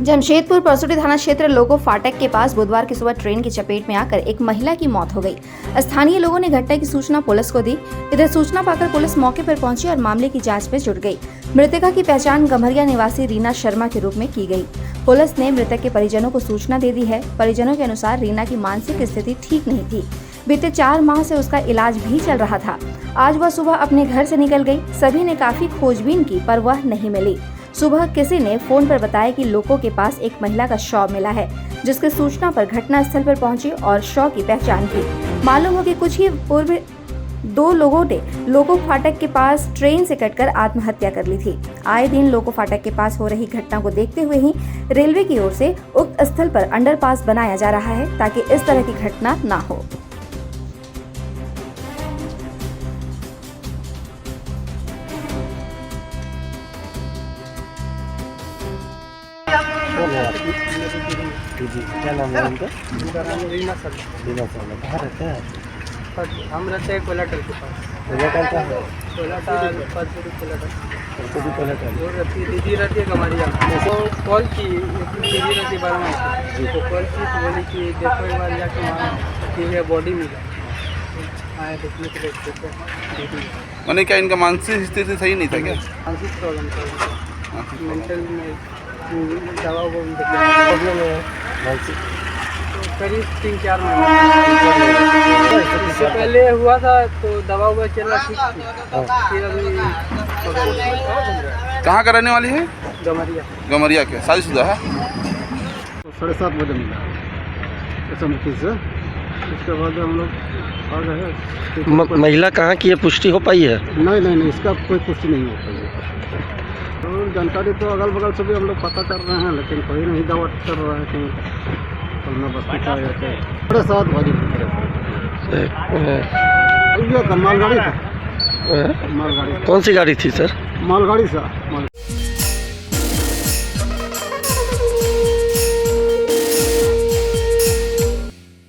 जमशेदपुर परसोटी थाना क्षेत्र लोगो फाटक के पास बुधवार की सुबह ट्रेन की चपेट में आकर एक महिला की मौत हो गई। स्थानीय लोगों ने घटना की सूचना पुलिस को दी। इधर सूचना पाकर पुलिस मौके पर पहुंची और मामले की जांच में जुट गई। मृतका की पहचान गम्हरिया निवासी रीना शर्मा के रूप में की गई। पुलिस ने मृतक के परिजनों को सूचना दे दी है। परिजनों के अनुसार रीना की मानसिक स्थिति ठीक नहीं थी। बीते 4 माह से उसका इलाज भी चल रहा था। आज वह सुबह अपने घर से निकल गई। सभी ने काफी खोजबीन की पर वह नहीं मिली। सुबह किसी ने फोन पर बताया कि लोगों के पास एक महिला का शव मिला है, जिसके सूचना पर घटना स्थल पर पहुंचे और शव की पहचान की। मालूम हो कि कुछ ही पूर्व 2 लोगों ने लोगो फाटक के पास ट्रेन से कटकर आत्महत्या कर ली थी। आए दिन लोगो फाटक के पास हो रही घटना को देखते हुए ही रेलवे की ओर से उक्त स्थल पर अंडरपास बनाया जा रहा है, ताकि इस तरह की घटना न हो। क्या नाम है उनका? रीना सर। रीना शर्मा कहाँ रहते हैं? हम रहते हैं कोलाटल के पास। कोलाटल क्या है? कोलाटल परसोटी कोलाटल। परसोटी कोलाटल। वो रहती दीदी रहती है गम्हरिया। तो कॉल की दीदी रहती है बारह तो कॉल की तो बोली कि देखो एक बार जाके वहाँ कि है बॉडी मिला आए देखने के लिए। मैंने क्या इनका मानसिक स्थिति सही नहीं था क्या? मानसिक प्रॉब्लम था, मेंटल में दवा वो प्रॉब्लम है मानसिक। करीब 3-4 महीने इससे पहले हुआ था तो दवा हुआ चला ठीक थी। फिर अभी कहाँ का रहने वाली है? गम्हरिया। गम्हरिया के शादीशुदा है? 7:30 बजे मिला समझी से। उसके बाद हम लोग आ गए। महिला कहाँ की है, पुष्टि हो पाई है? नहीं, इसका कोई पुष्टि नहीं हो पाई है। तो जानकारी तो अगल बगल से भी हम लोग पता कर रहे हैं, लेकिन कोई नहीं दावा कर रहा है कि बस 7:30 बजे मालगाड़ी था। मालगाड़ी कौन सी गाड़ी थी सर? मालगाड़ी सा